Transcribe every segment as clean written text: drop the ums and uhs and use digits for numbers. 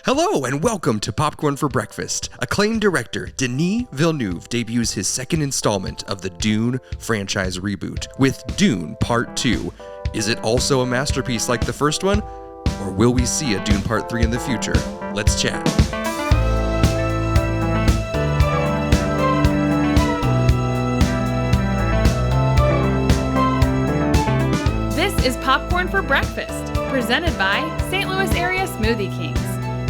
Hello and welcome to Popcorn for Breakfast. Acclaimed director Denis Villeneuve debuts his second installment of the Dune franchise reboot with Dune Part 2. Is it also a masterpiece like the first one? Or will we see a Dune Part 3 in the future? Let's chat. This is Popcorn for Breakfast, presented by St. Louis Area Smoothie Kings.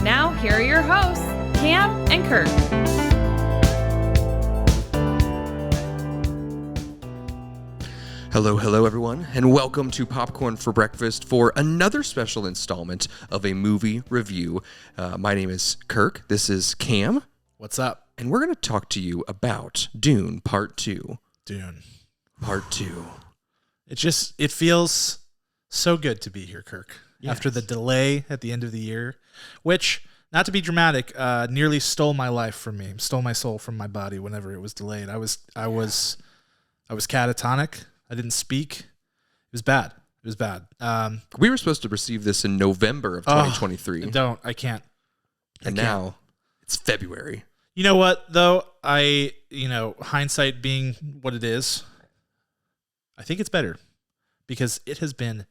Now, here are your hosts, Cam and Kirk. Hello everyone, and welcome to Popcorn for Breakfast for another special installment of a movie review. My name is Kirk, this is Cam. What's up? And we're going to talk to you about Dune Part 2. Dune. Part 2. It feels so good to be here, Kirk. Yes. After the delay at the end of the year, which, not to be dramatic, nearly stole my life from me, stole my soul from my body whenever it was delayed. I was catatonic. I didn't speak. It was bad. We were supposed to receive this in November of 2023. I can't. And now it's February. You know what, though? Hindsight being what it is, I think it's better because it has been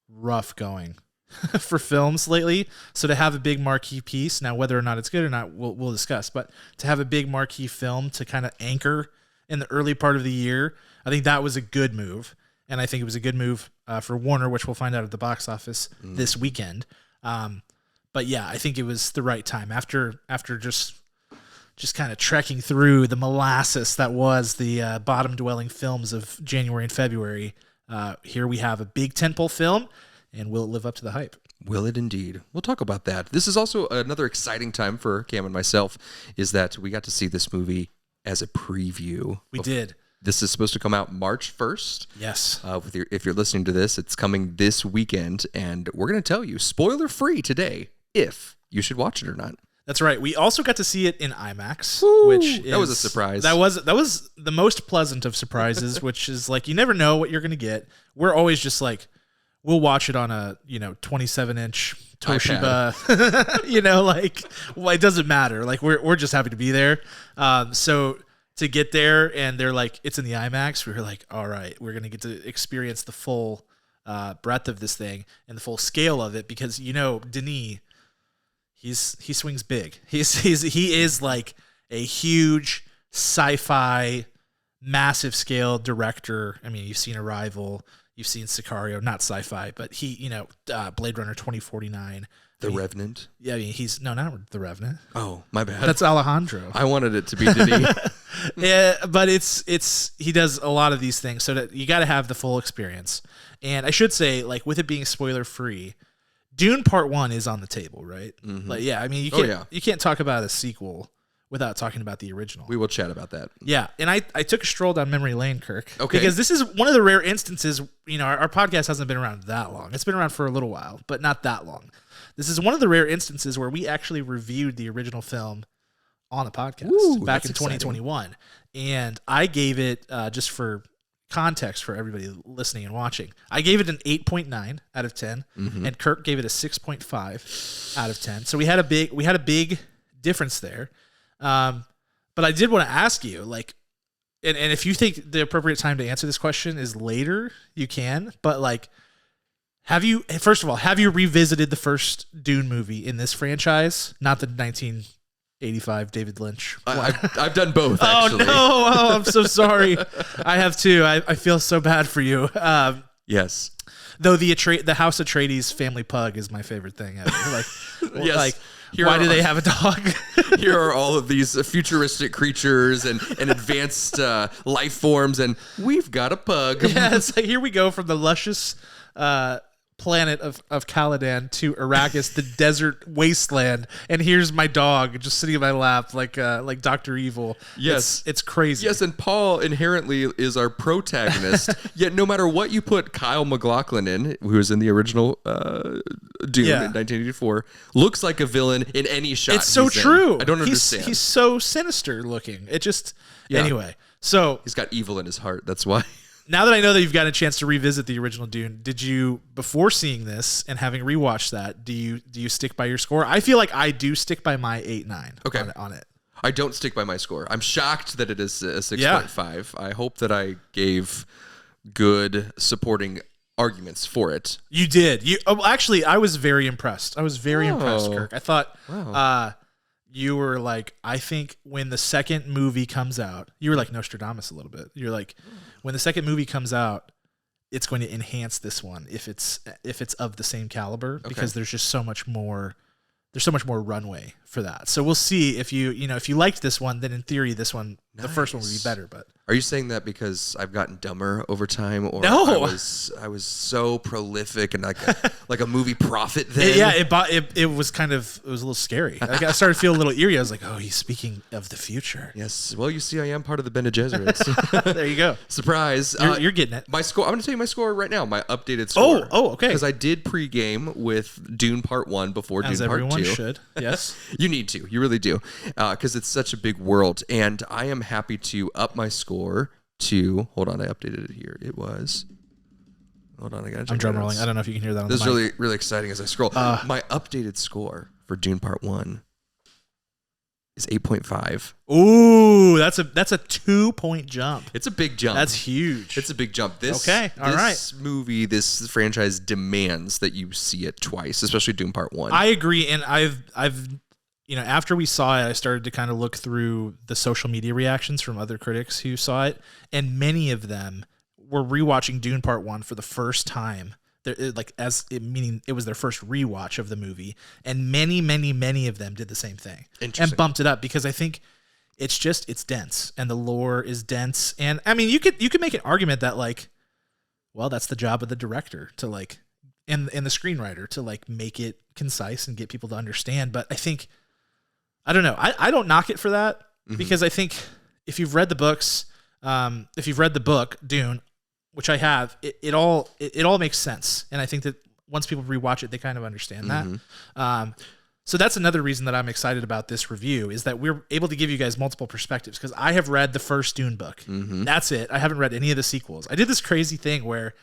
rough going for films lately. So to have a big marquee piece, now whether or not it's good or not, we'll discuss, but to have a big marquee film to kind of anchor in the early part of the year, I think that was a good move. And I think it was a good move for Warner, which we'll find out at the box office this weekend. But yeah, I think it was the right time after just kind of trekking through the molasses that was the bottom-dwelling films of January and February. Here we have a big tentpole film, and will it live up to the hype? Will it indeed? We'll talk about that. This is also another exciting time for Cam and myself, is that we got to see this movie as a preview. We did. This is supposed to come out March 1st. Yes. If you're listening to this, it's coming this weekend, and we're going to tell you, spoiler-free today, if you should watch it or not. That's right. We also got to see it in IMAX, that was a surprise. That was the most pleasant of surprises, which is like you never know what you're going to get. We're always just like, we'll watch it on a 27-inch Toshiba, it doesn't matter. Like we're just happy to be there. So to get there and they're like, it's in the IMAX, we were like, all right, we're going to get to experience the full breadth of this thing and the full scale of it because Denis. He swings big. He is like a huge sci-fi, massive scale director. I mean, you've seen Arrival, you've seen Sicario, not sci-fi, but Blade Runner 2049. The Revenant. Yeah, I mean, not The Revenant. Oh, my bad. That's Alejandro. I wanted it to be Denis. Yeah, but he does a lot of these things, so that you got to have the full experience. And I should say, like, with it being spoiler free, Dune Part 1 is on the table, right? Mm-hmm. Like, yeah, I mean, you can't talk about a sequel without talking about the original. We will chat about that. Yeah, and I took a stroll down memory lane, Kirk. Okay. Because this is one of the rare instances, our podcast hasn't been around that long. It's been around for a little while, but not that long. This is one of the rare instances where we actually reviewed the original film on the podcast back in 2021. And I gave it, just for context for everybody listening and watching, I gave it an 8.9 out of 10, and Kirk gave it a 6.5 out of 10. So we had a big difference there. But I did want to ask you, like, and if you think the appropriate time to answer this question is later, you can. But like, have you revisited the first Dune movie in this franchise, not the 1985 David Lynch? I've done both, actually. Oh, I'm so sorry. I have too. I feel so bad for you. Yes. Though the House Atreides family pug is my favorite thing ever. Like, yes. Like, why do they have a dog? Here are all of these futuristic creatures and advanced life forms, and we've got a pug. Yeah, it's like, here we go from the luscious planet of Caladan to Arrakis, the desert wasteland, and here's my dog just sitting in my lap like Dr. Evil. Yes, it's crazy. Yes, and Paul inherently is our protagonist. Yet no matter what you put Kyle MacLachlan in, who was in the original Dune in 1984, looks like a villain in any shot. It's so true. I don't understand. He's so sinister looking. It just anyway. So he's got evil in his heart. That's why. Now that I know that you've got a chance to revisit the original Dune, did you, before seeing this and having rewatched that, do you stick by your score? I feel like I do stick by my 8.9 on it. I don't stick by my score. I'm shocked that it is a 6.5. I hope that I gave good supporting arguments for it. You did. Actually, I was very impressed. I was very impressed, Kirk. I thought you were like, I think when the second movie comes out, you were like Nostradamus a little bit. You're like, when the second movie comes out, it's going to enhance this one if it's of the same caliber, because there's just so much more. There's so much more runway for that. So we'll see if you liked this one, then in theory this one, the first one would be better. But are you saying that because I've gotten dumber over time, or no? I was so prolific and like a movie prophet then? It was a little scary. I started to feel a little eerie. I was like, oh, he's speaking of the future. Yes. Well, you see, I am part of the Bene Gesserits. There you go. Surprise. You're getting it. My score. I'm going to tell you my score right now. My updated score. Oh, okay. Because I did pregame with Dune Part 1 before Dune Part 2. As everyone should. Yes. You need to. You really do. Because it's such a big world. And I am happy to up my score to, hold on, I updated it here. It was, hold on, I got to check. I'm drum rolling. I don't know if you can hear that on this the mic. mic. This is really exciting as I scroll. My updated score for Dune Part 1 is 8.5. Ooh, that's a 2-point jump. It's a big jump. That's huge. It's a big jump. This movie, this franchise demands that you see it twice, especially Dune Part 1. I agree, and I've after we saw it, I started to kind of look through the social media reactions from other critics who saw it, and many of them were rewatching Dune Part 1 for the first time. Meaning it was their first rewatch of the movie, and many of them did the same thing and bumped it up, because I think it's dense and the lore is dense. And I mean, you could make an argument that that's the job of the director to and the screenwriter to make it concise and get people to understand. But I think, I don't know, I don't knock it for that, because I think if you've read the books, if you've read the book Dune, which I have, it all makes sense. And I think that once people rewatch it, they kind of understand that. So that's another reason that I'm excited about this review, is that we're able to give you guys multiple perspectives, because I have read the first Dune book. That's it. I haven't read any of the sequels. I did this crazy thing where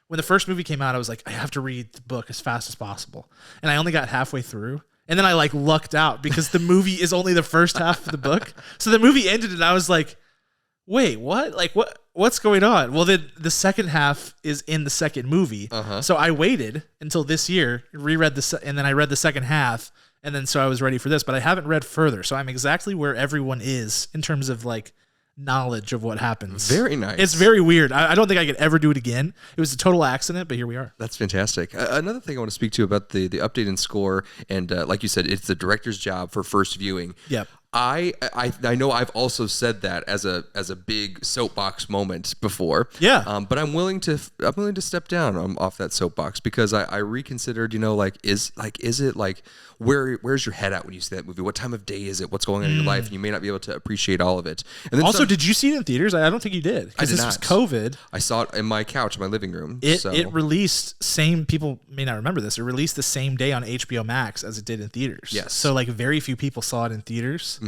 when the first movie came out, I was like, I have to read the book as fast as possible. And I only got halfway through. And then I lucked out, because the movie is only the first half of the book. So the movie ended and I was like, wait, what? What's going on? Well, then the second half is in the second movie. So I waited until this year, and then I read the second half, and then so I was ready for this. But I haven't read further, so I'm exactly where everyone is in terms of knowledge of what happens. Very nice. It's very weird. I don't think I could ever do it again. It was a total accident, but here we are. That's fantastic. Another thing I want to speak to about the updated score, and like you said, it's the director's job for first viewing. Yep. I know I've also said that as a big soapbox moment before. Yeah. But I'm willing to step down off that soapbox, because I reconsidered, is it where's your head at when you see that movie? What time of day is it? What's going on in your life? And you may not be able to appreciate all of it. And then also, did you see it in theaters? I don't think you did. I did this not. was COVID. I saw it in my couch in my living room. It released people may not remember this. It released the same day on HBO Max as it did in theaters. Yes. So very few people saw it in theaters.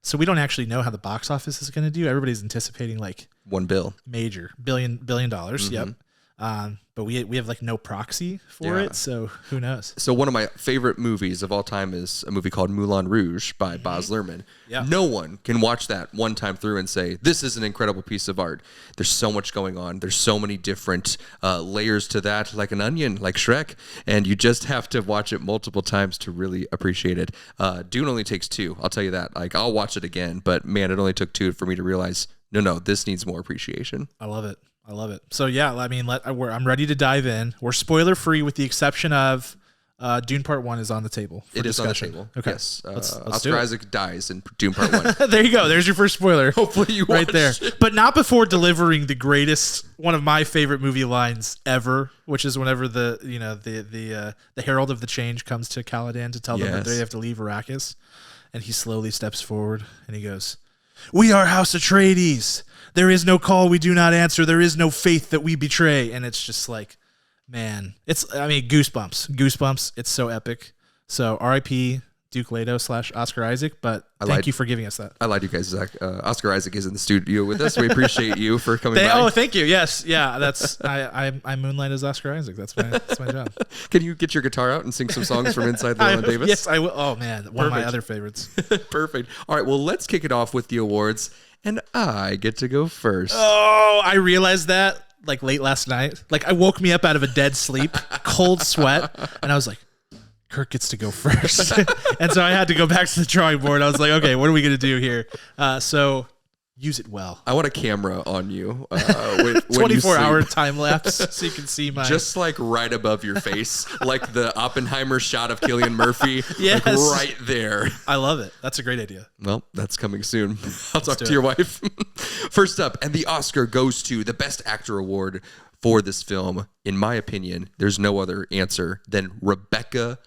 So we don't actually know how the box office is going to do. Everybody's anticipating $1 billion. Major billion dollars. Yep. But we have no proxy for it, so who knows? So one of my favorite movies of all time is a movie called Moulin Rouge by Baz Luhrmann. Yeah. No one can watch that one time through and say, this is an incredible piece of art. There's so much going on. There's so many different layers to that, like an onion, like Shrek, and you just have to watch it multiple times to really appreciate it. Dune only takes 2, I'll tell you that. I'll watch it again, but man, it only took 2 for me to realize, no, this needs more appreciation. I love it. So yeah, I mean, I'm ready to dive in. We're spoiler free with the exception of Dune Part 1 is on the table. It is discussion. on the table. Okay. Yes. Let's Oscar Isaac dies in Dune Part 1. There you go. There's your first spoiler. Hopefully you right watched there. it. But not before delivering the greatest, one of my favorite movie lines ever, which is whenever the Herald of the Change comes to Caladan to tell them that they have to leave Arrakis, and he slowly steps forward and he goes, "We are House Atreides. There is no call we do not answer. There is no faith that we betray." And it's just man, goosebumps. It's so epic. So RIP Duke Leto / Oscar Isaac, but thank you for giving us that. I lied to you guys, Zach. Oscar Isaac is in the studio with us. We appreciate you for coming by. Oh, thank you. Yes, yeah. That's I moonlight as Oscar Isaac. That's my job. Can you get your guitar out and sing some songs from Inside Llewellyn Davis? Yes, I will. Oh man, one of my other favorites. Perfect. All right, well, let's kick it off with the awards, and I get to go first. Oh, I realized that like late last night. Like I woke me up out of a dead sleep, cold sweat, and I was like, Kirk gets to go first. And so I had to go back to the drawing board. I was like, okay, what are we going to do here? So use it well. I want a camera on you. 24-hour time lapse so you can see my... Just like right above your face, like the Oppenheimer shot of Cillian Murphy. Yes. Like right there. I love it. That's a great idea. Well, that's coming soon. I'll talk to your wife. First up, and the Oscar goes to the Best Actor Award for this film. In my opinion, there's no other answer than Rebecca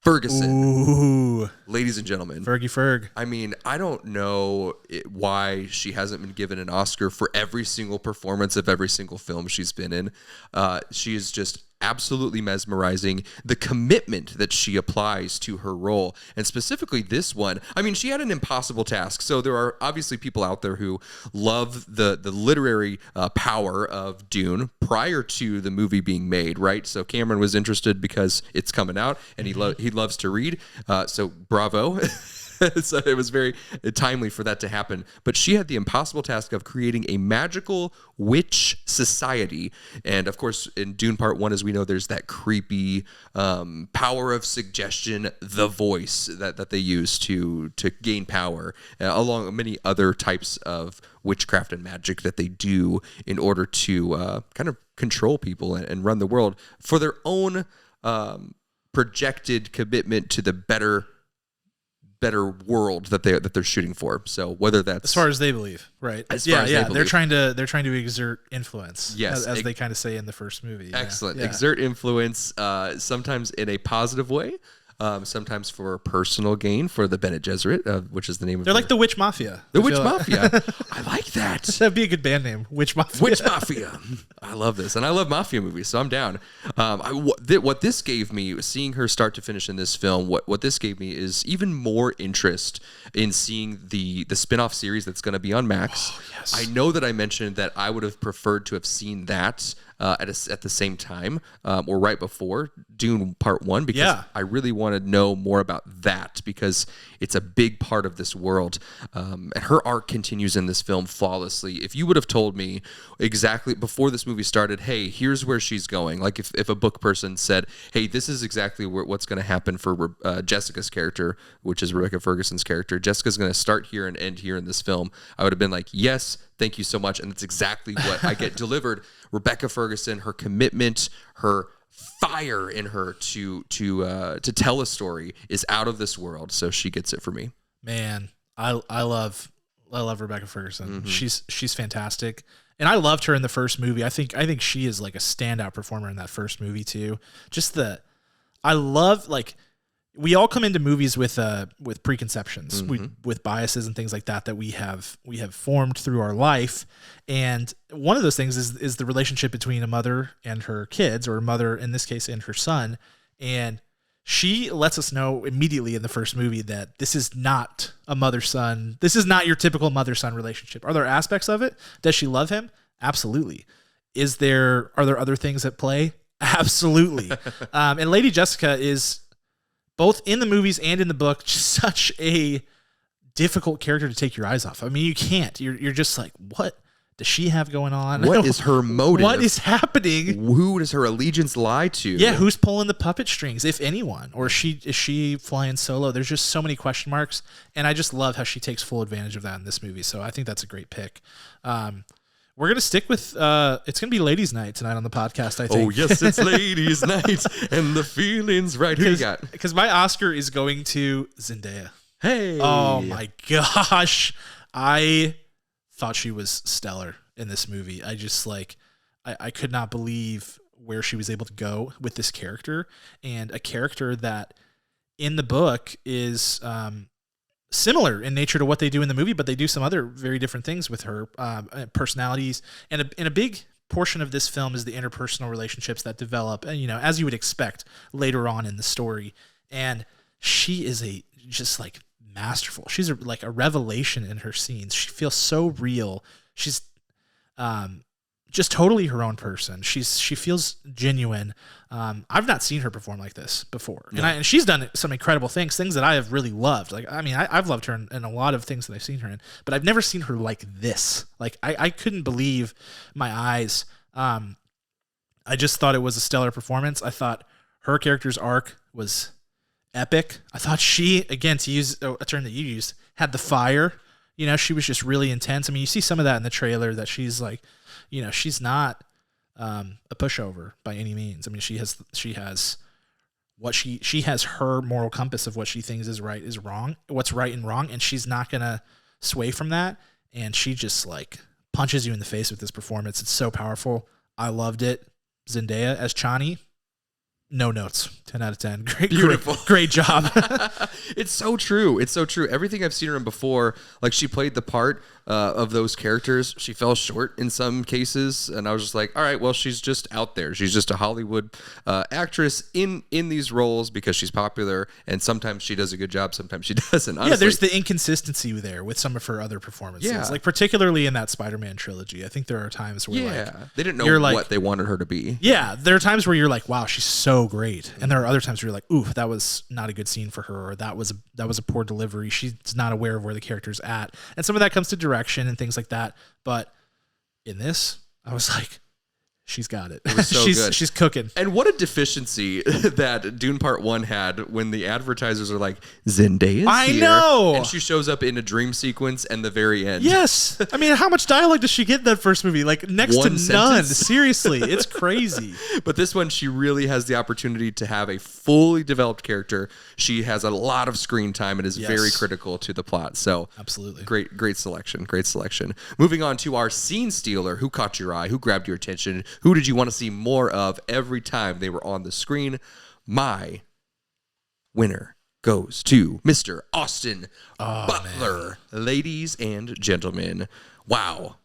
Ferguson. Ooh. Ladies and gentlemen. Fergie Ferg. I mean, I don't know why she hasn't been given an Oscar for every single performance of every single film she's been in. She is just absolutely mesmerizing. The commitment that she applies to her role, and specifically this one. I mean, she had an impossible task. So there are obviously people out there who love the literary power of Dune prior to the movie being made, right? So Cameron was interested because it's coming out, and he loves to read. So bravo. So it was very timely for that to happen. But she had the impossible task of creating a magical witch society. And of course, in Dune Part 1, as we know, there's that creepy power of suggestion, the voice that they use to gain power, along with many other types of witchcraft and magic that they do in order to kind of control people and run the world for their own projected commitment to the better world that they're shooting for. So whether that's as far as they believe, right? They're trying to exert influence. Yes, as they kind of say in the first movie. Excellent. Yeah. Exert influence, sometimes in a positive way, sometimes for personal gain for the Bene Gesserit, which is the name of they're like the Witch Mafia. The Witch Mafia. I like that. That'd be a good band name. Witch Mafia. Witch Mafia. I love this, and I love mafia movies, so I'm down. What this gave me, seeing her start to finish in this film, what this gave me is even more interest in seeing the spin-off series that's going to be on Max. Oh, yes. I know that I mentioned that I would have preferred to have seen that at the same time or right before Dune Part 1, because I really want to know more about that, because it's a big part of this world. And her arc continues in this film flawlessly. If you would have told me exactly before this movie started, hey, here's where she's going, like if a book person said, hey, this is exactly what's going to happen for Jessica's character, which is Rebecca Ferguson's character, Jessica's going to start here and end here in this film, I would have been like, yes, thank you so much. And that's exactly what I get delivered. Rebecca Ferguson, her commitment, her fire in her to tell a story is out of this world. So she gets it for me. Man, I love Rebecca Ferguson. Mm-hmm. She's fantastic. And I loved her in the first movie. I think she is like a standout performer in that first movie too. I love, like, we all come into movies with preconceptions, with biases and things like that we have formed through our life. And one of those things is the relationship between a mother and her kids, or a mother in this case and her son. And she lets us know immediately in the first movie that this is not a mother-son. This is not your typical mother-son relationship. Are there aspects of it? Does she love him? Absolutely. Are there other things at play? Absolutely. And Lady Jessica is, both in the movies and in the book, just such a difficult character to take your eyes off. I mean, you can't. You're just like, what does she have going on? What is her motive? What is happening? Who does her allegiance lie to? Yeah, who's pulling the puppet strings, if anyone? Or is she flying solo? There's just so many question marks, and I just love how she takes full advantage of that in this movie. So I think that's a great pick. We're going to stick with, it's going to be ladies' night tonight on the podcast, I think. Oh, yes, it's ladies' night, and the feeling's right. Who you got? Because my Oscar is going to Zendaya. Hey. Oh, my gosh. I thought she was stellar in this movie. I just, I could not believe where she was able to go with this character, and a character that in the book is similar in nature to what they do in the movie, but they do some other very different things with her personalities. And a big portion of this film is the interpersonal relationships that develop, and as you would expect later on in the story. And she is just like masterful. She's like a revelation in her scenes. She feels so real. She's just totally her own person. She feels genuine. I've not seen her perform like this before, and she's done some incredible things that I have really loved. Like, I mean, I've loved her in a lot of things that I've seen her in, but I've never seen her like this. Like, I couldn't believe my eyes. I just thought it was a stellar performance. I thought her character's arc was epic. I thought she, again, to use a term that you used, had the fire. You know, she was just really intense. I mean, you see some of that in the trailer, that she's like, you know, she's not a pushover by any means. I mean, she has what she has her moral compass of what she thinks is right is wrong, what's right and wrong, and she's not gonna sway from that. And she just like punches you in the face with this performance. It's so powerful. I loved it. Zendaya as Chani, no notes. 10 out of 10. Beautiful. Great job. It's so true. It's so true. Everything I've seen her in before, like, she played the part of those characters. She fell short in some cases, and I was just like, all right, well, she's just out there. She's just a Hollywood actress in these roles because she's popular, and sometimes she does a good job, sometimes she doesn't. Honestly. Yeah, there's the inconsistency there with some of her other performances. Yeah. Like, particularly in that Spider-Man trilogy. I think there are times where they didn't know what they wanted her to be. Yeah, there are times where you're like, wow, she's so great. And there are other times where you're like, ooh, that was not a good scene for her, or that was a poor delivery. She's not aware of where the character's at. And some of that comes to direction and things like that. But in this, I was like, she's got it. It was so good. She's cooking. And what a deficiency that Dune Part 1 had when the advertisers are like, Zendaya's I here. know. And she shows up in a dream sequence and the very end. Yes. I mean, how much dialogue does she get in that first movie? Like, next One to sentence. none. Seriously. It's crazy. But this one, she really has the opportunity to have a fully developed character. She has a lot of screen time and is very critical to the plot. So absolutely. Great selection. Great selection. Moving on to our scene stealer. Who caught your eye? Who grabbed your attention? Who did you want to see more of every time they were on the screen? My winner goes to Mr. Austin Butler. Man. Ladies and gentlemen. Wow.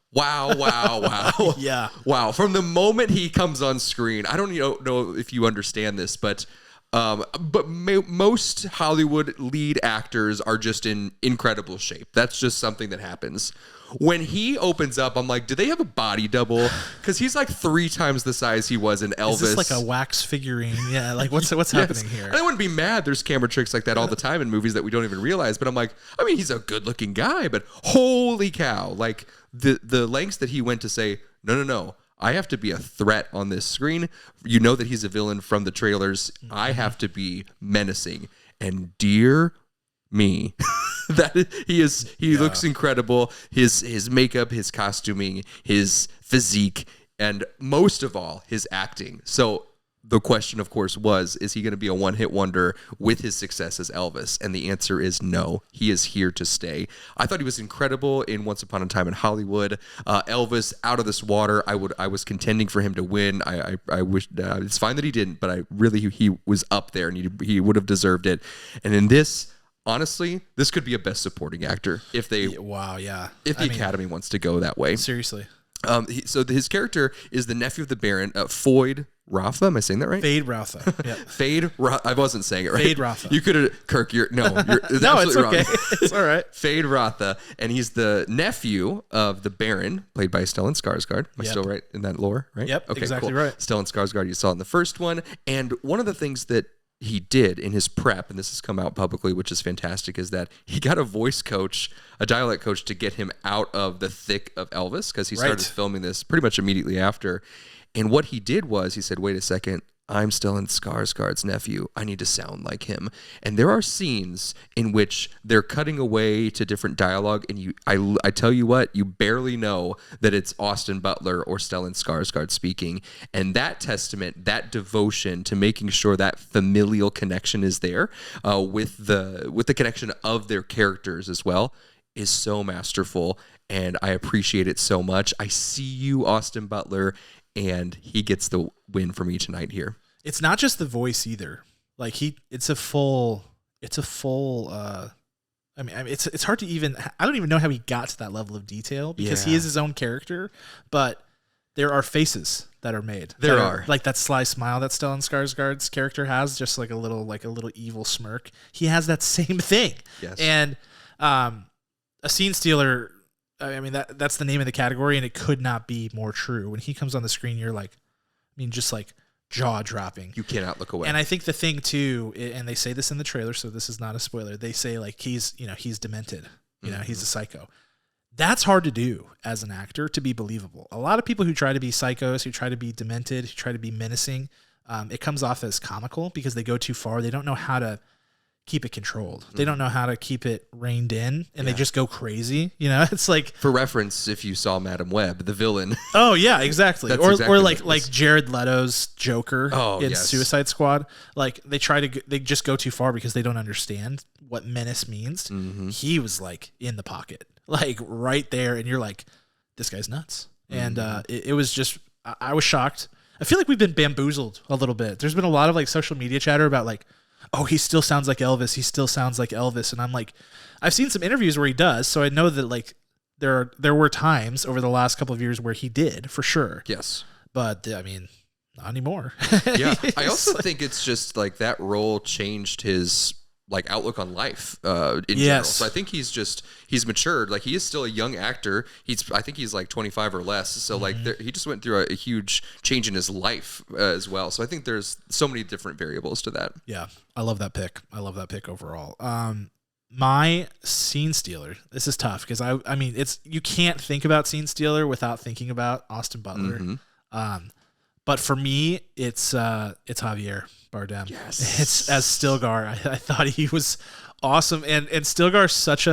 Yeah. Wow. From the moment he comes on screen, I don't know if you understand this, but most Hollywood lead actors are just in incredible shape. That's just something that happens. When he opens up, I'm like, do they have a body double? Because he's like 3 times the size he was in Elvis. Is this like a wax figurine? Yeah, like what's happening here? I wouldn't be mad. There's camera tricks like that all the time in movies that we don't even realize. But I'm like, I mean, he's a good-looking guy, but holy cow. Like, the lengths that he went to say, no, I have to be a threat on this screen. You know that he's a villain from the trailers. I have to be menacing. And dear me, he looks incredible. His makeup, his costuming, his physique, and most of all, his acting. So the question, of course, is he going to be a one-hit wonder with his success as Elvis? And the answer is no. He is here to stay. I thought he was incredible in Once Upon a Time in Hollywood. Elvis, out of this water. I was contending for him to win. I wish it's fine that he didn't, but he was up there and he would have deserved it. And in this, honestly, this could be a Best Supporting Actor if the Academy wants to go that way. Seriously. So his character is the nephew of the Baron, Foyd Rotha. Am I saying that right? Fade Rotha. Yeah. Fade Rotha. I wasn't saying it right. Fade Rotha. You could have, Kirk, it's no, it's absolutely okay. wrong. It's all right. Fade Rotha. And he's the nephew of the Baron, played by Stellan Skarsgård. Am I still right in that lore, right? Yep, okay, exactly cool. right. Stellan Skarsgård you saw in the first one. And one of the things that he did in his prep, and this has come out publicly, which is fantastic, is that he got a voice coach, a dialect coach, to get him out of the thick of Elvis, because he started filming this pretty much immediately after. And what he did was he said, wait a second, I'm Stellan Skarsgård's nephew. I need to sound like him. And there are scenes in which they're cutting away to different dialogue, and I tell you what, you barely know that it's Austin Butler or Stellan Skarsgård speaking. And that testament, that devotion to making sure that familial connection is there with the connection of their characters as well, is so masterful. And I appreciate it so much. I see you, Austin Butler, and he gets the win for me tonight here. It's not just the voice either. Like it's a full it's hard to even, I don't even know how he got to that level of detail, because he is his own character, but there are faces that are made. There are. Like that sly smile that Stellan Skarsgård's character has, just like a little evil smirk. He has that same thing. Yes. And a scene stealer, I mean, that's the name of the category, and it could not be more true. When he comes on the screen, you're like, I mean, just like jaw dropping. You cannot look away. And I think the thing too, and they say this in the trailer, so this is not a spoiler. They say like he's demented. He's a psycho. That's hard to do as an actor, to be believable. A lot of people who try to be psychos, who try to be demented, who try to be menacing, it comes off as comical because they go too far. They don't know how to keep it controlled. They don't know how to keep it reined in, and they just go crazy. It's like, for reference, if you saw Madam Web, the villain. Oh yeah, exactly. Exactly or like Jared Leto's Joker in yes. Suicide Squad. Like they just go too far because they don't understand what menace means. Mm-hmm. He was like in the pocket, like right there, and you're like, this guy's nuts. Mm-hmm. And it was just, I was shocked. I feel like we've been bamboozled a little bit. There's been a lot of like social media chatter about like, oh, he still sounds like Elvis. He still sounds like Elvis. And I'm like, I've seen some interviews where he does. So I know that like there were times over the last couple of years where he did, for sure. Yes. But I mean, not anymore. Yeah. I also think it's just like that role changed his like outlook on life in general. So I think he's matured. Like he is still a young actor. I think he's like 25 or less. So like he just went through a huge change in his life as well. So I think there's so many different variables to that. Yeah. I love that pick. Overall. My scene stealer, this is tough because I mean, you can't think about scene stealer without thinking about Austin Butler. Mm-hmm. But for me, it's Javier Bardem. Yes. It's as Stilgar. I thought he was awesome, and Stilgar's such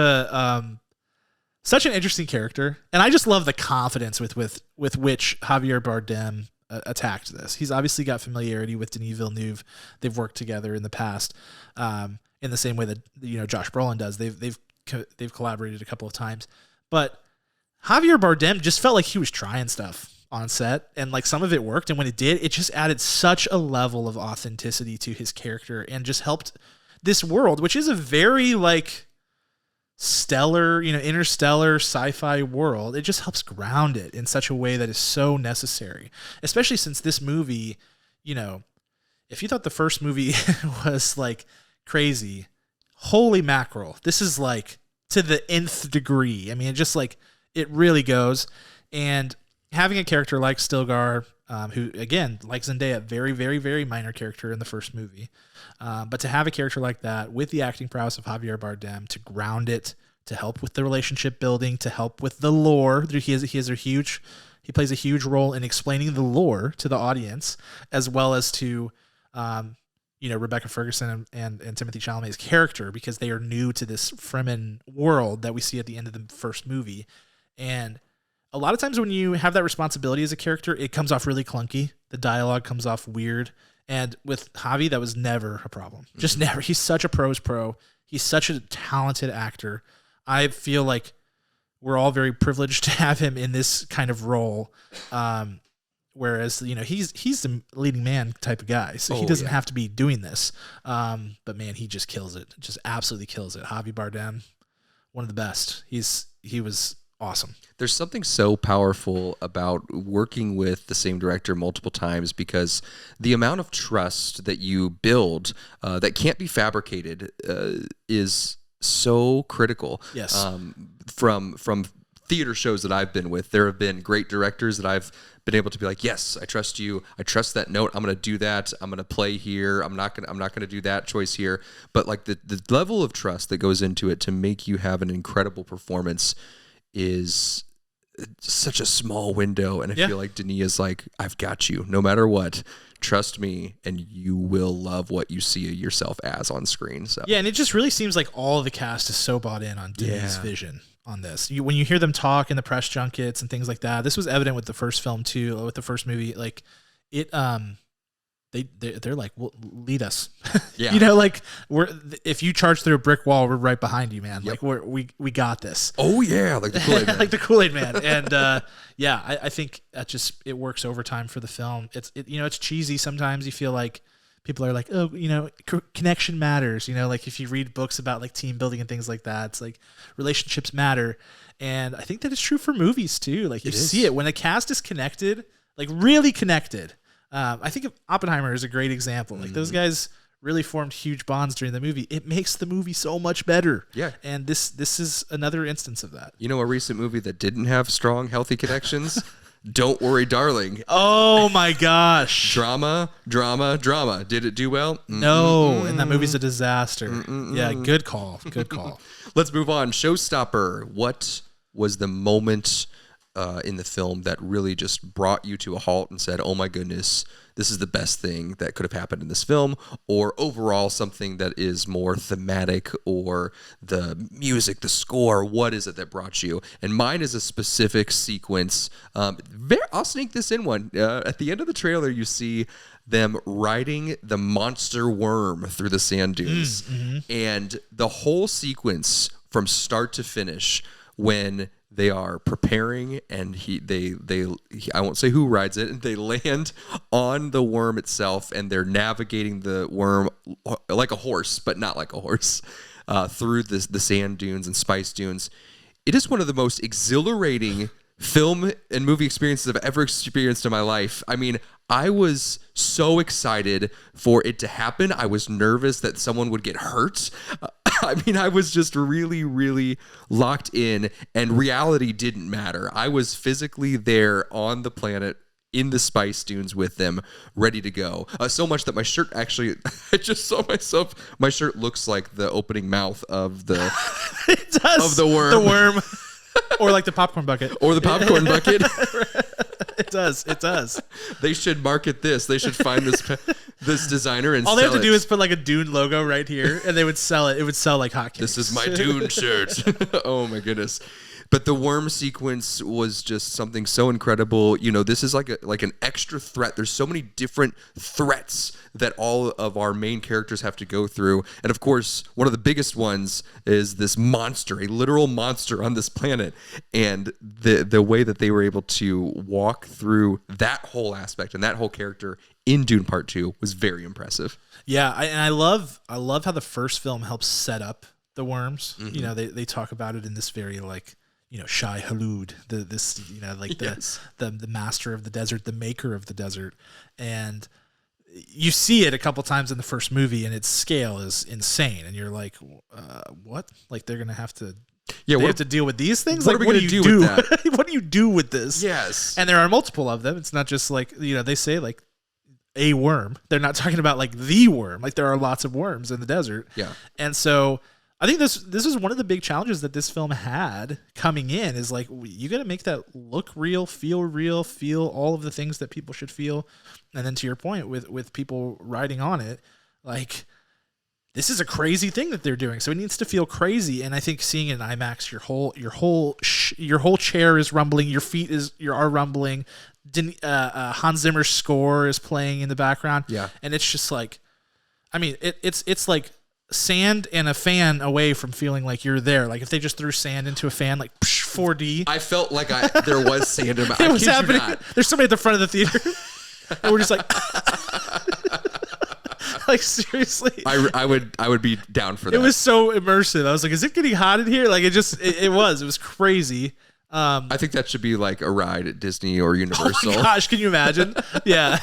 an interesting character, and I just love the confidence with which Javier Bardem attacked this. He's obviously got familiarity with Denis Villeneuve. They've worked together in the past, in the same way that Josh Brolin does. They've collaborated a couple of times, but Javier Bardem just felt like he was trying stuff on set, and like some of it worked, and when it did, it just added such a level of authenticity to his character and just helped this world, which is a very like stellar, interstellar sci-fi world. It just helps ground it in such a way that is so necessary, especially since this movie, if you thought the first movie was like crazy, holy mackerel, this is like to the nth degree. I mean, it just like, it really goes. And having a character like Stilgar, who, again, like Zendaya, very, very, very minor character in the first movie. But to have a character like that with the acting prowess of Javier Bardem to ground it, to help with the relationship building, to help with the lore. He plays a huge role in explaining the lore to the audience, as well as to, Rebecca Ferguson and Timothée Chalamet's character, because they are new to this Fremen world that we see at the end of the first movie. And a lot of times when you have that responsibility as a character, it comes off really clunky. The dialogue comes off weird. And with Javi, that was never a problem. Just never. He's such a pro's pro. He's such a talented actor. I feel like we're all very privileged to have him in this kind of role. Whereas, he's the leading man type of guy. So he doesn't have to be doing this. But man, he just kills it. Just absolutely kills it. Javier Bardem, one of the best. He was awesome. There's something so powerful about working with the same director multiple times, because the amount of trust that you build that can't be fabricated is so critical. Yes. From theater shows that I've been with, there have been great directors that I've been able to be like, yes, I trust you. I trust that note. I'm going to do that. I'm going to play here. I'm not going to do that choice here. But like the level of trust that goes into it to make you have an incredible performance is such a small window. And I feel like Denis is like, I've got you no matter what. Trust me, and you will love what you see yourself as on screen. So yeah, and it just really seems like all of the cast is so bought in on Denis' vision on this. When you hear them talk in the press junkets and things like that, this was evident with the first film too, with the first movie. Like it, they're like, well, lead us. Yeah. Like if you charge through a brick wall, we're right behind you, man. Yep. Like we got this. Oh yeah, like the Kool-Aid man. Like the Kool-Aid man. And I think that it works overtime for the film. It's cheesy sometimes. You feel like people are like, oh, you know, connection matters. You know, like if you read books about like team building and things like that, it's like relationships matter. And I think that is true for movies too. Like you see it when a cast is connected, like really connected. I think Oppenheimer is a great example. Like those guys really formed huge bonds during the movie. It makes the movie so much better. Yeah. And this is another instance of that. You know, a recent movie that didn't have strong, healthy connections? Don't Worry, Darling. Oh my gosh. Drama. Did it do well? No, and that movie's a disaster. Yeah, good call. Good call. Let's move on. Showstopper. What was the moment in the film that really just brought you to a halt and said, oh my goodness, this is the best thing that could have happened in this film? Or overall something that is more thematic, or the music, the score? What is it that brought you? And mine is a specific sequence. I'll sneak this in one. At the end of the trailer, you see them riding the monster worm through the sand dunes. And the whole sequence from start to finish, when they are preparing and I won't say who rides it, and they land on the worm itself, and they're navigating the worm like a horse, but not like a horse, through the sand dunes and spice dunes. It is one of the most exhilarating film and movie experiences I've ever experienced in my life. I mean, I was so excited for it to happen. I was nervous that someone would get hurt. I mean, I was just really, really locked in, and reality didn't matter. I was physically there on the planet in the spice dunes with them, ready to go. So much that my shirt actually, I just saw myself, my shirt looks like the opening mouth of the, it does. Of the worm. The worm. Or like the popcorn bucket. Or the popcorn bucket. It does. They should market this. They should find this designer and all sell they have to it. do is put like a Dune logo right here, and they would sell it. It would sell like hotcakes. This is my Dune shirt. Oh my goodness. But the worm sequence was just something so incredible. You know, this is like an extra threat. There's so many different threats that all of our main characters have to go through. And of course, one of the biggest ones is this monster, a literal monster on this planet. And the way that they were able to walk through that whole aspect and that whole character in Dune Part 2 was very impressive. Yeah, and I love how the first film helps set up the worms. You know, they talk about it in this very like, you know, Shai Hulud, the master of the desert, the maker of the desert. And you see it a couple times in the first movie, and its scale is insane. And you're like, what? Like they're going to have to... Yeah, they have to deal with these things? What are we going to do with that? What do you do with this? Yes. And there are multiple of them. It's not just like, you know, they say like a worm. They're not talking about like the worm. Like there are lots of worms in the desert. Yeah. And so I think this is one of the big challenges that this film had coming in, is like, you got to make that look real, feel all of the things that people should feel. And then to your point with people riding on it, like this is a crazy thing that they're doing. So it needs to feel crazy. And I think seeing it in IMAX, your whole chair is rumbling. Your feet are rumbling. Hans Zimmer's score is playing in the background. Yeah. And it's just like, I mean, it's like sand and a fan away from feeling like you're there. Like if they just threw sand into a fan, like 4D. I felt like there was sand in my... It was happening. There's somebody at the front of the theater. And we're just like... like seriously. I would be down for that. It was so immersive. I was like, is it getting hot in here? Like it was crazy. I think that should be like a ride at Disney or Universal. Oh my gosh, can you imagine? Yeah.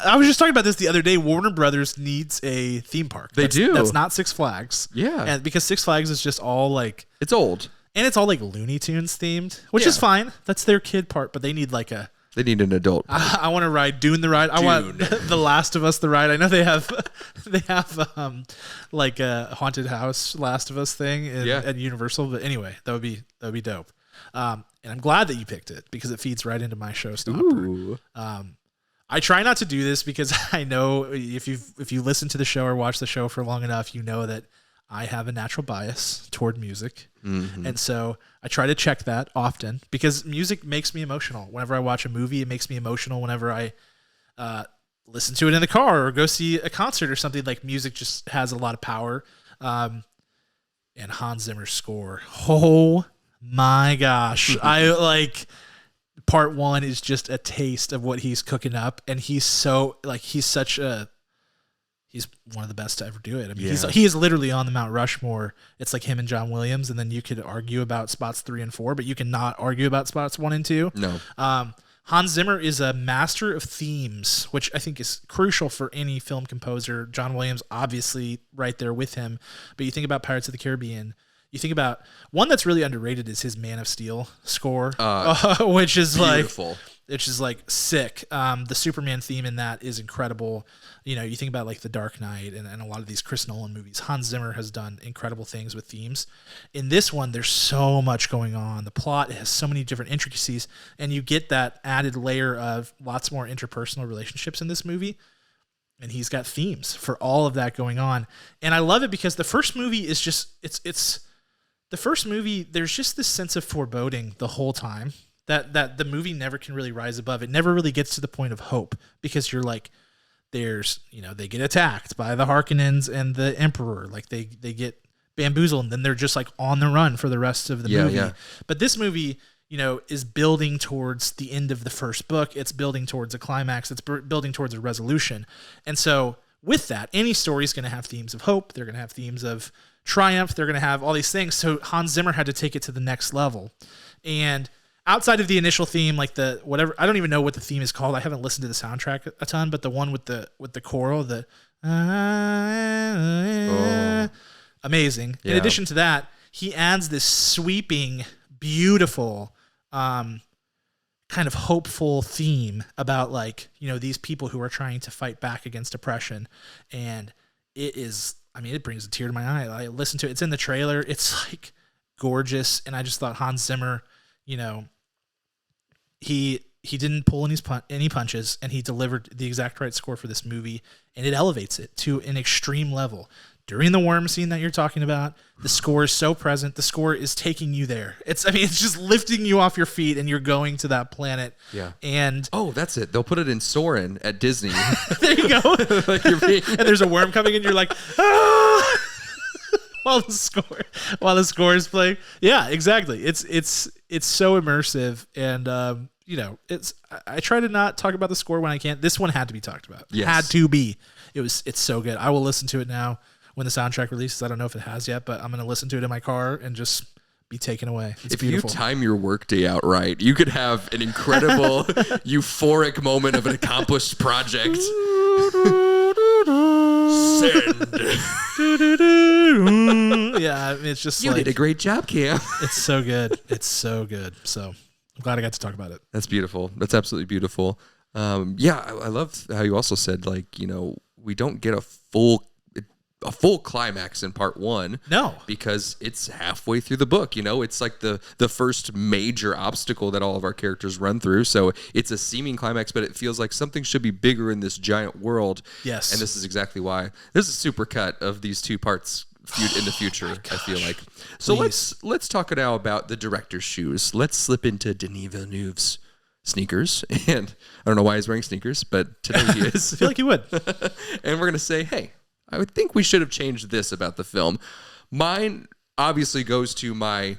I was just talking about this the other day. Warner Brothers needs a theme park. They do. That's not Six Flags. Yeah. And because Six Flags is just all like... It's old. And it's all like Looney Tunes themed, which is fine. That's their kid part, but they need like a... They need an adult. I want to ride Dune the ride. I want The Last of Us the ride. I know they have like a haunted house Last of Us thing at Universal, but anyway, that would be dope. And I'm glad that you picked it because it feeds right into my showstopper. I try not to do this because I know if you listen to the show or watch the show for long enough, you know that I have a natural bias toward music. And so I try to check that often because music makes me emotional. Whenever I watch a movie, it makes me emotional. Whenever I listen to it in the car or go see a concert or something, like music just has a lot of power. And Hans Zimmer's score. Oh my gosh. I like part one is just a taste of what he's cooking up. And he's such a he's one of the best to ever do it. I mean, he is literally on the Mount Rushmore. It's like him and John Williams, and then you could argue about spots 3 and 4, but you cannot argue about spots 1 and 2. No. Hans Zimmer is a master of themes, which I think is crucial for any film composer. John Williams, obviously, right there with him. But you think about Pirates of the Caribbean. You think about one that's really underrated is his Man of Steel score, which is beautiful. like sick. The Superman theme in that is incredible. You know, you think about like The Dark Knight and a lot of these Chris Nolan movies. Hans Zimmer has done incredible things with themes. In this one, there's so much going on. The plot has so many different intricacies, and you get that added layer of lots more interpersonal relationships in this movie. And he's got themes for all of that going on. And I love it because the first movie is just, it's the first movie, there's just this sense of foreboding the whole time that the movie never can really rise above. It never really gets to the point of hope because you're like, there's, you know, they get attacked by the Harkonnens and the Emperor. Like they get bamboozled and then they're just like on the run for the rest of the movie. Yeah. But this movie, you know, is building towards the end of the first book. It's building towards a climax. It's building towards a resolution. And so with that, any story is going to have themes of hope. They're going to have themes of triumph. They're going to have all these things. So Hans Zimmer had to take it to the next level. And outside of the initial theme, like the whatever, I don't even know what the theme is called. I haven't listened to the soundtrack a ton, but the one with the choral, amazing. Yeah. In addition to that, he adds this sweeping, beautiful, kind of hopeful theme about like, you know, these people who are trying to fight back against oppression. And it is, I mean, it brings a tear to my eye. I listen to it. It's in the trailer. It's like gorgeous. And I just thought Hans Zimmer, you know, he didn't pull any punches, and he delivered the exact right score for this movie, and it elevates it to an extreme level. During the worm scene that you're talking about, the score is so present. The score is taking you there. It's just lifting you off your feet, and you're going to that planet. Yeah. And that's it. They'll put it in Soarin' at Disney. There you go. And there's a worm coming, and you're like, ah! while the score is playing. Yeah, exactly. It's so immersive, and you know, I try to not talk about the score when I can. This one had to be talked about. Yes. Had to be. It's so good. I will listen to it now when the soundtrack releases. I don't know if it has yet, but I'm going to listen to it in my car and just be taken away. It's beautiful. You time your workday out right, you could have an incredible euphoric moment of an accomplished project. Send. Yeah, it's just you did a great job, Cam. It's so good. It's so good. So I'm glad I got to talk about it. That's beautiful. That's absolutely beautiful. Yeah, I love how you also said, like, you know, we don't get a full climax in part 1. No. Because it's halfway through the book, you know? It's like the first major obstacle that all of our characters run through. So it's a seeming climax, but it feels like something should be bigger in this giant world. Yes. And this is exactly why. There's a super cut of these two parts in the future, I feel like. So let's talk now about the director's shoes. Let's slip into Denis Villeneuve's sneakers. And I don't know why he's wearing sneakers, but today he is. I feel like he would. And we're going to say, hey, I would think we should have changed this about the film. Mine obviously goes to my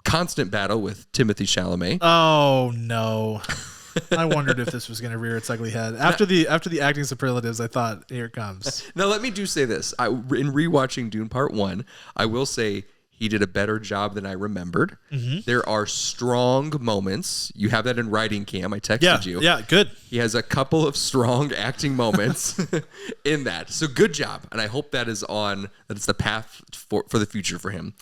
constant battle with Timothée Chalamet. Oh, no. I wondered if this was going to rear its ugly head. After the acting superlatives, I thought, here it comes. Now, let me say this. In rewatching Dune Part 1, I will say he did a better job than I remembered. Mm-hmm. There are strong moments. You have that in writing, Cam. I texted you. Yeah, good. He has a couple of strong acting moments in that. So good job. And I hope that it's the path for the future for him.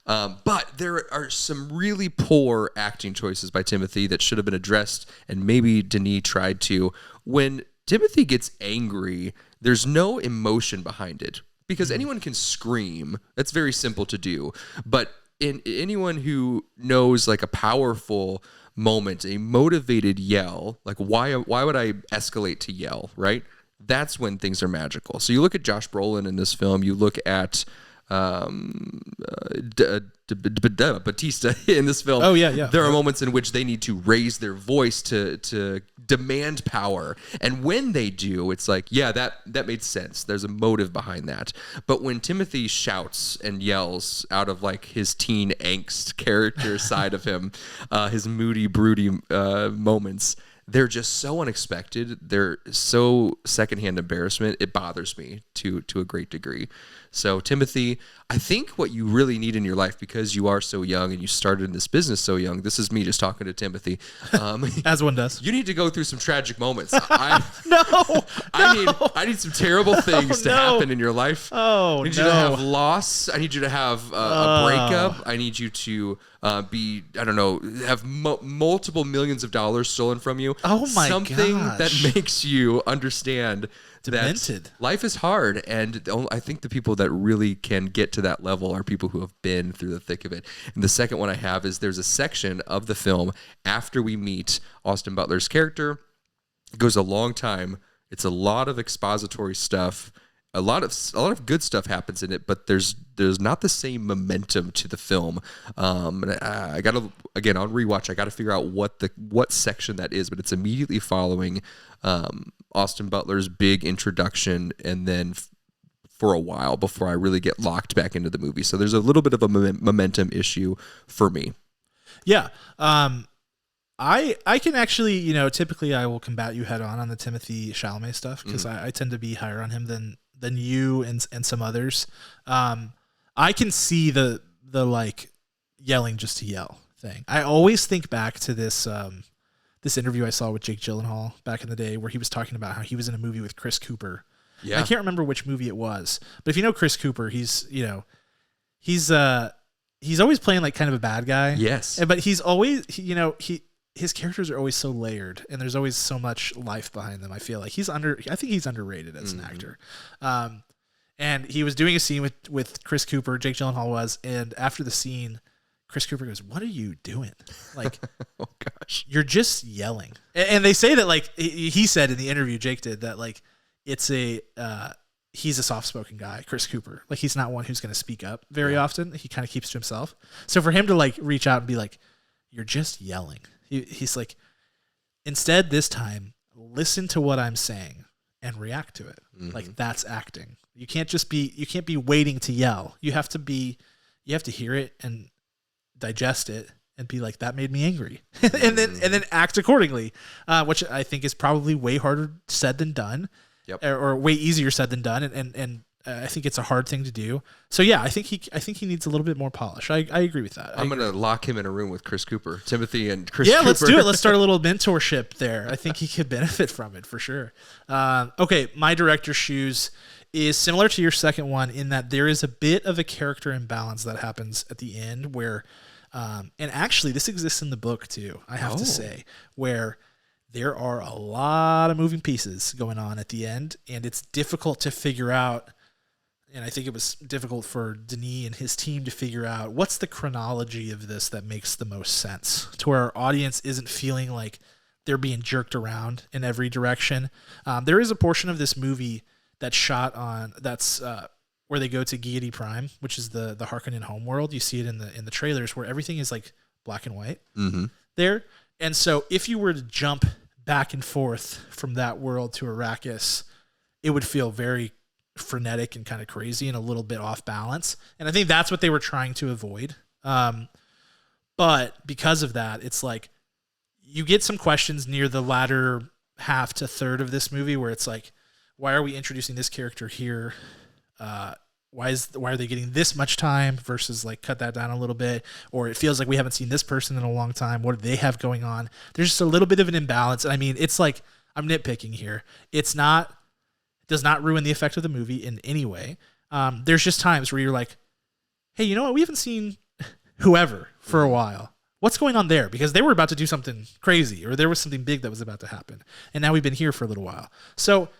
But there are some really poor acting choices by Timothée that should have been addressed, and maybe Denis tried to. When Timothée gets angry, there's no emotion behind it. Because anyone can scream. That's very simple to do. But anyone who knows like a powerful moment, a motivated yell, like why would I escalate to yell, right? That's when things are magical. So you look at Josh Brolin in this film, you look at Batista in this film. Oh yeah. There are moments in which they need to raise their voice to demand power, and when they do, it's like, yeah, that made sense. There's a motive behind that. But when Timothée shouts and yells out of like his teen angst character side of him, his moody, broody moments, they're just so unexpected. They're so secondhand embarrassment. It bothers me to a great degree. So Timothy, I think what you really need in your life, because you are so young and you started in this business so young, this is me just talking to Timothy. As one does. You need to go through some tragic moments. I need some terrible things to happen in your life. Oh, I need you to have loss. I need you to have a breakup. I need you to have multiple millions of dollars stolen from you. Oh my Something gosh. that makes you understand Demented. that life is hard. And I think the people that really can get to that level are people who have been through the thick of it. And the second one I have is there's a section of the film after we meet Austin Butler's character. It goes a long time. It's a lot of expository stuff. A lot of good stuff happens in it, but there's not the same momentum to the film. I gotta, again, on rewatch, I gotta figure out what section that is, but it's immediately following Austin Butler's big introduction, and then for a while before I really get locked back into the movie. So there's a little bit of a momentum issue for me. Yeah. I can actually, typically I will combat you head on the Timothée Chalamet stuff, because I tend to be higher on him than you and some others. I can see the like yelling just to yell thing. I always think back to this this interview I saw with Jake Gyllenhaal back in the day, where he was talking about how he was in a movie with Chris Cooper. Yeah. I can't remember which movie it was, but if you know Chris Cooper, he's always playing like kind of a bad guy. Yes. But he's always, his characters are always so layered, and there's always so much life behind them. I feel like I think he's underrated as an actor. And he was doing a scene with Chris Cooper, Jake Gyllenhaal was, and after the scene, Chris Cooper goes, "What are you doing? Like, oh gosh, you're just yelling." And they say that, like, he said in the interview, Jake did, that like it's he's a soft-spoken guy, Chris Cooper. Like, he's not one who's going to speak up very often. He kind of keeps to himself. So for him to like reach out and be like, "You're just yelling." He's like, instead this time, listen to what I'm saying and react to it. Like, that's acting. You can't be waiting to yell. You have to hear it and digest it and be like, that made me angry. and then act accordingly, which I think is probably way harder said than done. Yep. Or way easier said than done. And I think it's a hard thing to do. So yeah, I think he needs a little bit more polish. I agree with that. I'm going to lock him in a room with Chris Cooper, Timothy and Chris Cooper. Yeah, let's do it. Let's start a little mentorship there. I think he could benefit from it for sure. Okay, my director's shoes is similar to your second one in that there is a bit of a character imbalance that happens at the end where, and actually this exists in the book too, I have to say, where there are a lot of moving pieces going on at the end, and it's difficult to figure out. And I think it was difficult for Denis and his team to figure out what's the chronology of this that makes the most sense, to where our audience isn't feeling like they're being jerked around in every direction. There is a portion of this movie that's shot on where they go to Giedi Prime, which is the Harkonnen homeworld. You see it in the trailers where everything is like black and white there. And so if you were to jump back and forth from that world to Arrakis, it would feel very frenetic and kind of crazy and a little bit off balance. And I think that's what they were trying to avoid. But because of that, it's like you get some questions near the latter half to third of this movie where it's like, why are we introducing this character here? Why are they getting this much time versus like cut that down a little bit? Or it feels like we haven't seen this person in a long time. What do they have going on? There's just a little bit of an imbalance. I mean, it's like, I'm nitpicking here. Does not ruin the effect of the movie in any way. There's just times where you're like, hey, you know what? We haven't seen whoever for a while. What's going on there? Because they were about to do something crazy, or there was something big that was about to happen. And now we've been here for a little while. So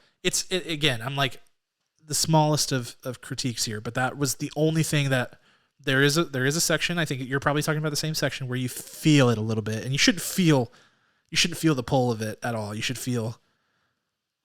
again, I'm like the smallest of critiques here, but that was the only thing that there is a section. I think you're probably talking about the same section where you feel it a little bit, and you shouldn't feel the pull of it at all. You should feel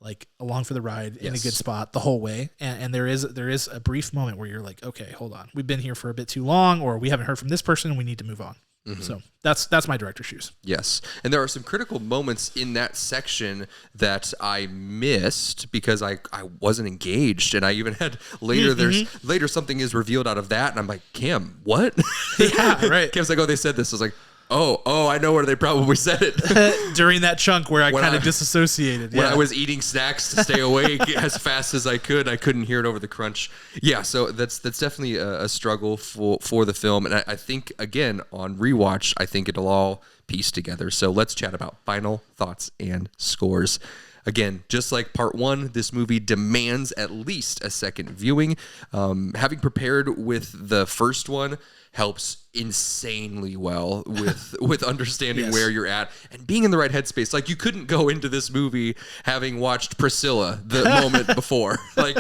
like along for the ride in a good spot the whole way. And there is a brief moment where you're like, okay, hold on. We've been here for a bit too long, or we haven't heard from this person and we need to move on. So that's my director's shoes. Yes. And there are some critical moments in that section that I missed because I wasn't engaged. And I even had later something is revealed out of that. And I'm like, Cam, what? Yeah, right. Cam's like, oh, they said this. I was like, Oh, I know where they probably said it. During that chunk where I kind of disassociated. When I was eating snacks to stay awake as fast as I couldn't hear it over the crunch. Yeah, so that's definitely a struggle for the film. And I think, again, on rewatch, I think it'll all piece together. So let's chat about final thoughts and scores. Again, just like part one, this movie demands at least a second viewing. Having prepared with the first one helps insanely well with understanding where you're at and being in the right headspace. Like, you couldn't go into this movie having watched Priscilla the moment before. Like,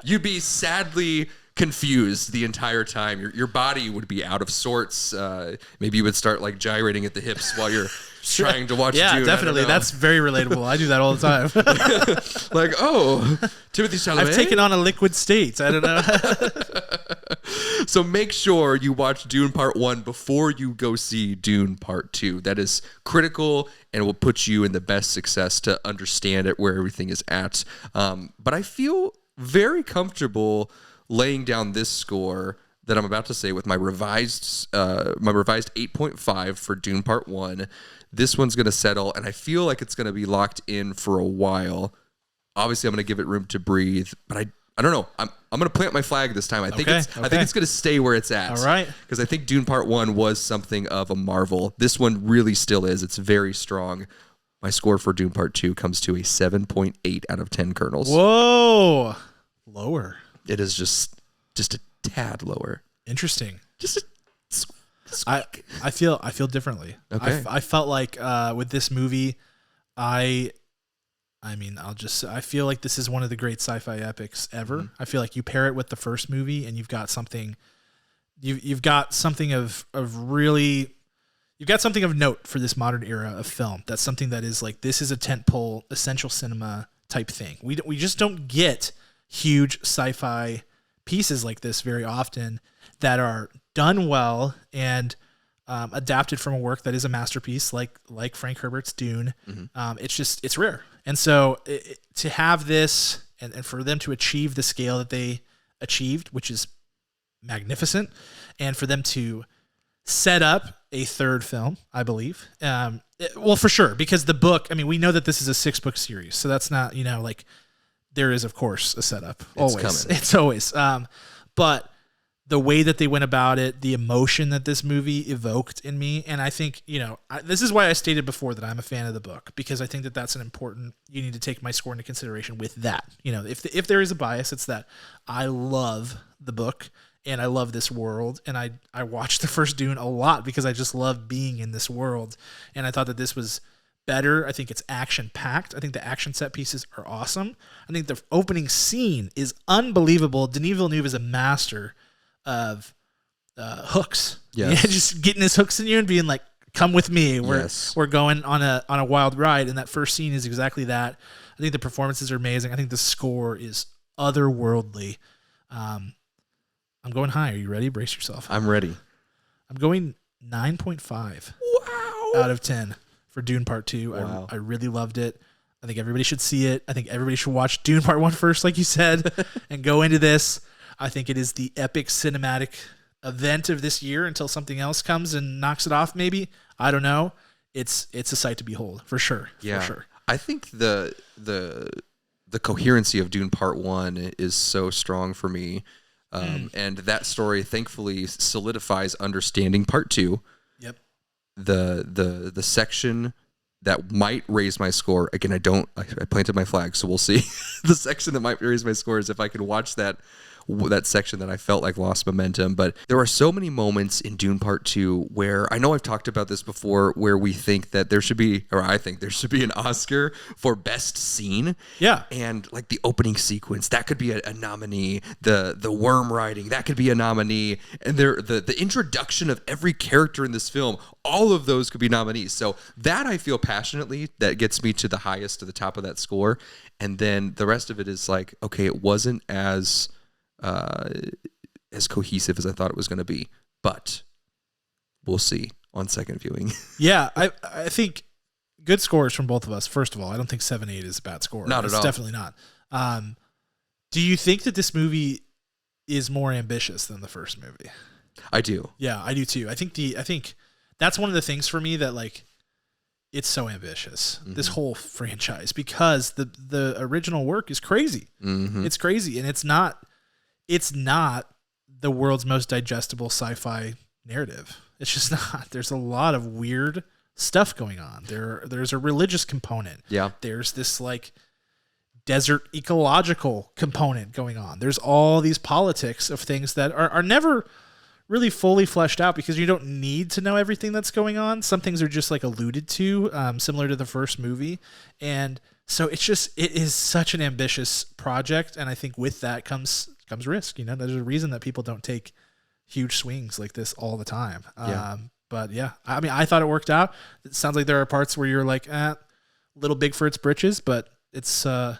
you'd be sadly confused the entire time. Your body would be out of sorts. Maybe you would start like gyrating at the hips while you're trying to watch Dune. Yeah, definitely. That's very relatable. I do that all the time. Like, oh, Timothée Chalamet. I've taken on a liquid state. I don't know. So make sure you watch Dune Part 1 before you go see Dune Part 2. That is critical and will put you in the best success to understand it, where everything is at. But I feel very comfortable laying down this score that I'm about to say with my revised 8.5 for Dune Part 1. This one's going to settle, and I feel like it's going to be locked in for a while. Obviously, I'm going to give it room to breathe, but I don't know. I'm going to plant my flag this time. I think it's going to stay where it's at. All right. Because I think Dune Part 1 was something of a marvel. This one really still is. It's very strong. My score for Dune Part 2 comes to a 7.8 out of 10 kernels. Whoa. Lower. It is just a tad lower. Interesting. Just a I feel differently. Okay. I felt like with this movie, I feel like this is one of the great sci-fi epics ever. Mm-hmm. I feel like you pair it with the first movie and you've got something of note for this modern era of film. That's something that is like, this is a tentpole essential cinema type thing. We just don't get huge sci-fi pieces like this very often that are done well and adapted from a work that is a masterpiece like Frank Herbert's Dune. Mm-hmm. It's rare. And so to have this and for them to achieve the scale that they achieved, which is magnificent, and for them to set up a third film, I believe. Well, for sure, because the book, I mean, we know that this is a 6-book series, so that's not, like, there is, of course, a setup. It's always. But the way that they went about it, the emotion that this movie evoked in me, and I think, this is why I stated before that I'm a fan of the book, because I think that that's you need to take my score into consideration with that. If there is a bias, it's that I love the book and I love this world, and I watched the first Dune a lot because I just love being in this world, and I thought that this was better. I think it's action-packed. I think the action set pieces are awesome. I think the opening scene is unbelievable. Denis Villeneuve is a master of hooks. Yes. Just getting his hooks in you and being like, come with me. We're going on a wild ride. And that first scene is exactly that. I think the performances are amazing. I think the score is otherworldly. I'm going high. Are you ready? Brace yourself. I'm ready. I'm going 9.5 out of 10 for Dune Part 2. Wow. I really loved it. I think everybody should see it. I think everybody should watch Dune Part 1 first, like you said, and go into this. I think it is the epic cinematic event of this year until something else comes and knocks it off, maybe. I don't know. It's a sight to behold, for sure. Yeah. For sure. I think the coherency of Dune Part 1 is so strong for me. And that story, thankfully, solidifies understanding Part 2. Yep. The section that might raise my score, again, I planted my flag, so we'll see. The section that might raise my score is if I can watch that section that I felt like lost momentum. But there are so many moments in Dune Part 2 where, I know I've talked about this before, where we think that there should be, or I think there should be, an Oscar for best scene. Yeah. And like the opening sequence, that could be a nominee. The worm riding, that could be a nominee. And the introduction of every character in this film, all of those could be nominees. So that, I feel passionately, that gets me to the highest, to the top of that score. And then the rest of it is like, okay, it wasn't as cohesive as I thought it was going to be, but we'll see on second viewing. Yeah, I think good scores from both of us. First of all, I don't think 7.8 is a bad score. Not at all. It's definitely not. Do you think that this movie is more ambitious than the first movie? I do. Yeah, I do too. I think the that's one of the things for me that like it's so ambitious, this whole franchise, because the original work is crazy. It's crazy, and it's not the world's most digestible sci-fi narrative. It's just not. There's a lot of weird stuff going on. There's a religious component. Yeah. There's this like desert ecological component going on. There's all these politics of things that are never really fully fleshed out, because you don't need to know everything that's going on. Some things are just like alluded to, similar to the first movie. And so it is such an ambitious project. And I think with that comes risk. You know, there's a reason that people don't take huge swings like this all the time. But yeah, I mean, I thought it worked out. It sounds like there are parts where you're like, a little big for its britches, but it's a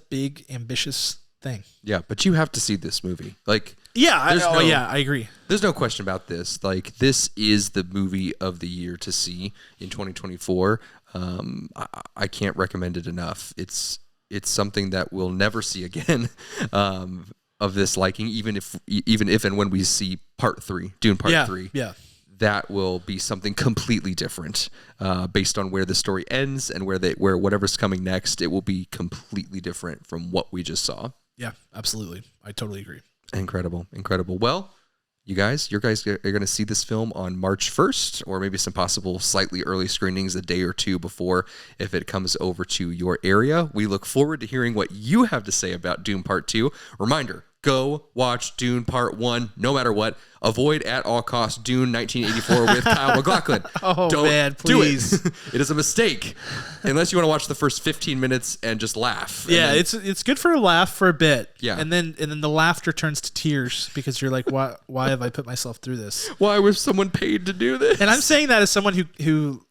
big, ambitious thing. Yeah, but you have to see this movie. Like, I agree. There's no question about this. Like, this is the movie of the year to see in 2024. I can't recommend it enough. It's something that we'll never see again of this liking, even if and when we see Part 3, Dune Part 3. Yeah. That will be something completely different based on where the story ends and where whatever's coming next. It will be completely different from what we just saw. Yeah, absolutely. I totally agree. Incredible. Well, you guys are going to see this film on March 1st, or maybe some possible slightly early screenings a day or two before, if it comes over to your area. We look forward to hearing what you have to say about Dune Part 2. Reminder, go watch Dune Part 1, no matter what. Avoid at all costs Dune 1984 with Kyle MacLachlan. Don't man, please. Do it. It is a mistake. Unless you want to watch the first 15 minutes and just laugh. Yeah, it's good for a laugh for a bit. Yeah. And then the laughter turns to tears, because you're like, why have I put myself through this? Why was someone paid to do this? And I'm saying that as someone who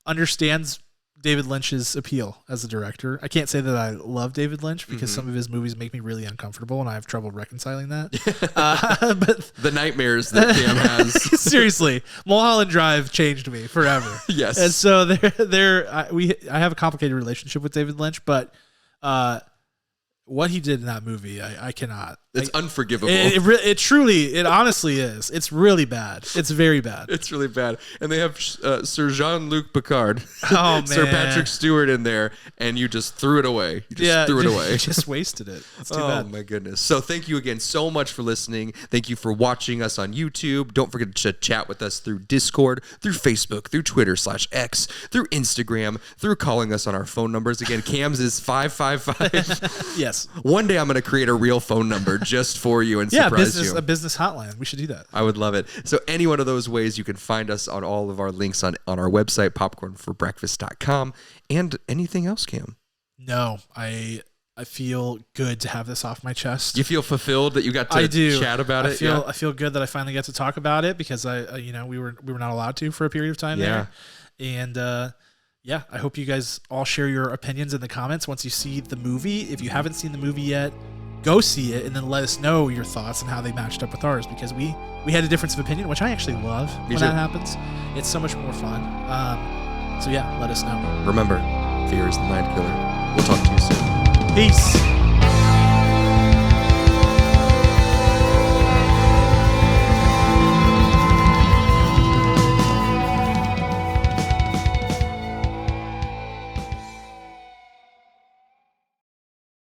understands David Lynch's appeal as a director. I can't say that I love David Lynch, because some of his movies make me really uncomfortable, and I have trouble reconciling that. But the nightmares that Cam has. Seriously, Mulholland Drive changed me forever. Yes. And so I have a complicated relationship with David Lynch, but what he did in that movie, I cannot. It's unforgivable. It honestly is. It's really bad. It's very bad. It's really bad. And they have Sir Jean-Luc Picard, oh, man. Sir Patrick Stewart in there, and you just threw it away. You just wasted it. It's too bad. Oh, my goodness. So thank you again so much for listening. Thank you for watching us on YouTube. Don't forget to chat with us through Discord, through Facebook, through Twitter/X, through Instagram, through calling us on our phone numbers. Again, Cam's is 555. Yes. One day I'm going to create a real phone number just for you and surprise you. A business hotline. We should do that. I would love it. So any one of those ways, you can find us on all of our links on our website, popcornforbreakfast.com. And anything else, Cam? No, I feel good to have this off my chest. You feel fulfilled that you got to chat about it? I feel good that I finally get to talk about it, because we were not allowed to for a period of time there. And I hope you guys all share your opinions in the comments once you see the movie. If you haven't seen the movie yet, go see it, and then let us know your thoughts and how they matched up with ours, because we had a difference of opinion, which I actually love when that happens. It's so much more fun. Let us know. Remember, fear is the mind killer. We'll talk to you soon. Peace.